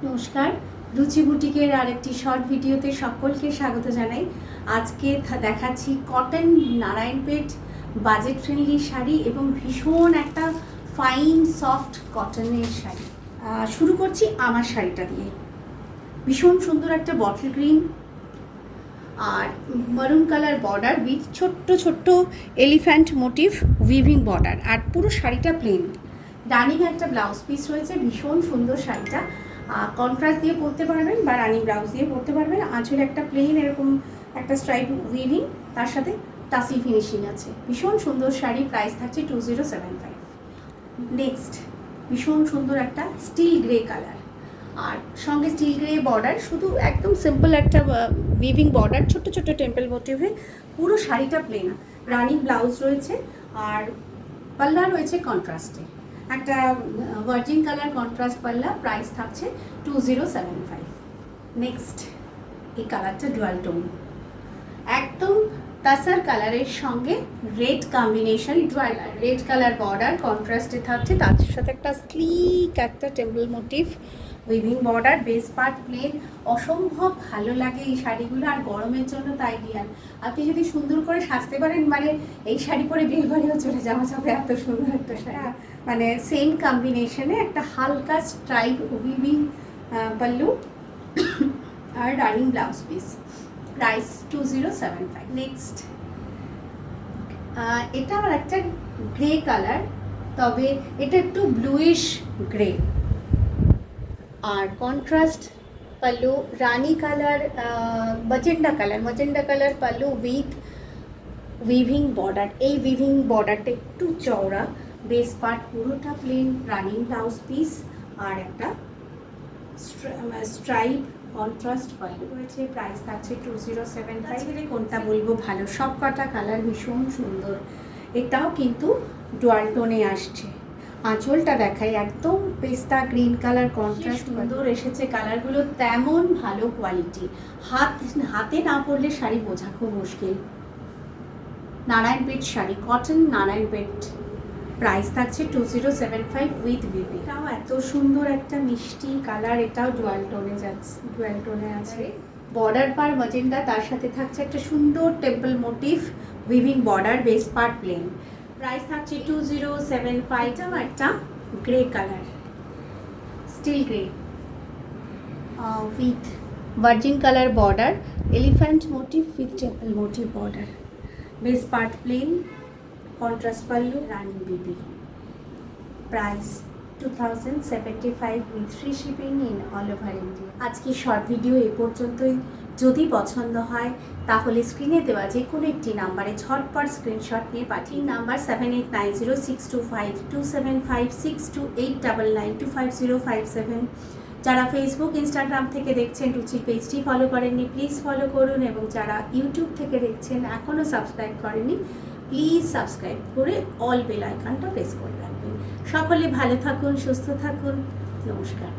নমস্কার, রুচি বুটিকের আরেকটি শর্ট ভিডিওতে সকলকে স্বাগত জানাই। আজকে দেখাচ্ছি কটন নারায়ণপেট বাজেট ফ্রেন্ডলি শাড়ি এবং ভীষণ একটা ফাইন সফট কটনের শাড়ি। শুরু করছি আমার শাড়িটা দিয়ে। ভীষণ সুন্দর একটা বটল গ্রিন আর মারুন কালার বর্ডার উইথ ছোট্ট ছোট্ট এলিফ্যান্ট মোটিভ উইভিং বর্ডার, আর পুরো শাড়িটা প্লেন। রানিং একটা ব্লাউজ পিস রয়েছে। ভীষণ সুন্দর শাড়িটা, কন্ট্রাস্ট দিয়ে পরতে পারবেন বা রানিং ব্লাউজ দিয়ে পরতে পারবেন। আঁচলে একটা প্লেন এরকম একটা স্ট্রাইপ উইভিং, তার সাথে টাসি ফিনিশিং আছে। ভীষণ সুন্দর শাড়ি, প্রাইস থাকছে 2075। নেক্সট ভীষণ সুন্দর একটা স্টিল গ্রে কালার, আর সঙ্গে স্টিল গ্রে বর্ডার, শুধু একদম সিম্পল একটা উইভিং বর্ডার, ছোট্ট ছোট্ট টেম্পল মোটিভে। পুরো শাড়িটা প্লেন, রানিং ব্লাউজ রয়েছে আর পাল্লা রয়েছে কন্ট্রাস্টে, একটা ভার্জিন কালার কন্ট্রাস্ট পাল্লা। প্রাইস থাকছে 2075। নেক্সট এই কালারটা ডুয়াল টোন, একদম তাসার কালারের সঙ্গে red combination, dual red colour border কন্ট্রাস্টে থাকছে, তার সাথে একটা স্লিক একটা temple motif weaving border, base part plain. অসম্ভব ভালো লাগে এই শাড়িগুলো, আর গরমের জন্য তো আইডিয়াল। আপনি যদি সুন্দর করে সাজতে পারেন, মানে এই শাড়ি পরে বিয়ে বাড়িও চলে যাওয়া যাবে, এত সুন্দর একটা শাড়ি। মানে সেম কম্বিনেশনে একটা হালকা স্ট্রাইপ উইভিং পাল্লু আর running blouse piece. Price 2075। Next এটা আমার একটা গ্রে কালার, তবে এটা একটু ব্লুইশ গ্রে, আর contrast pallu, rani colour, magenta colour pallu with weaving border. এই উইভিং বর্ডারটা একটু চওড়া, বেস পার্ট পুরোটা প্লেন, রানিং ব্লাউজ পিস আর একটা স্ট্রাইপ কন্ট্রাস্ট পাল্লু রয়েছে। প্রাইস থাকছে 2075। কোনটা বলবো ভালো, সব কটা কালার ভীষণ সুন্দর। এটাও কিন্তু ডুয়াল টোনে আসছে। আঁচলটা দেখাই, একদম পেস্তা গ্রিন কালার কন্ট্রাস্ট, সুন্দর এসেছে কালারগুলো, তেমন ভালো কোয়ালিটি। হাতে না পরলে শাড়ি বোঝা খুব মুশকিল। নারায়ণপেট শাড়ি, কটন নারায়ণপেট। প্রাইস থাকছে 2075 উইথ বিবি। এটাও এত সুন্দর একটা মিষ্টি কালার, এটাও ডুয়াল টোনে আছে। বর্ডার পার মজেন্ডা, তার সাথে থাকছে একটা সুন্দর temple motif weaving border, base part plain. Price থাকছে 2075। এটাও একটা grey colour, steel grey with virgin colour border, elephant motif with temple motif border, base part plain, contrast pallu, running BB. Price 2075 with free shipping in all over India. আজকে short video এ পর্যন্তই। যদি পছন্দ হয় তাহলে স্ক্রিনে দেওয়া যে কোনো একটি নাম্বারে ঝটপট স্ক্রিনশট নিয়ে পাঠিয়ে। নাম্বার 7890625275 6289925057। যারা ফেসবুক ইনস্টাগ্রাম থেকে দেখছেন, রুচির পেজটি ফলো করেননি, প্লিজ ফলো করুন, এবং যারা ইউটিউব থেকে দেখছেন এখনও সাবস্ক্রাইব করেননি, প্লিজ সাবস্ক্রাইব করে অল বেল আইকনটা প্রেস করে রাখবেন। সকলে ভালো থাকুন, সুস্থ থাকুন। নমস্কার।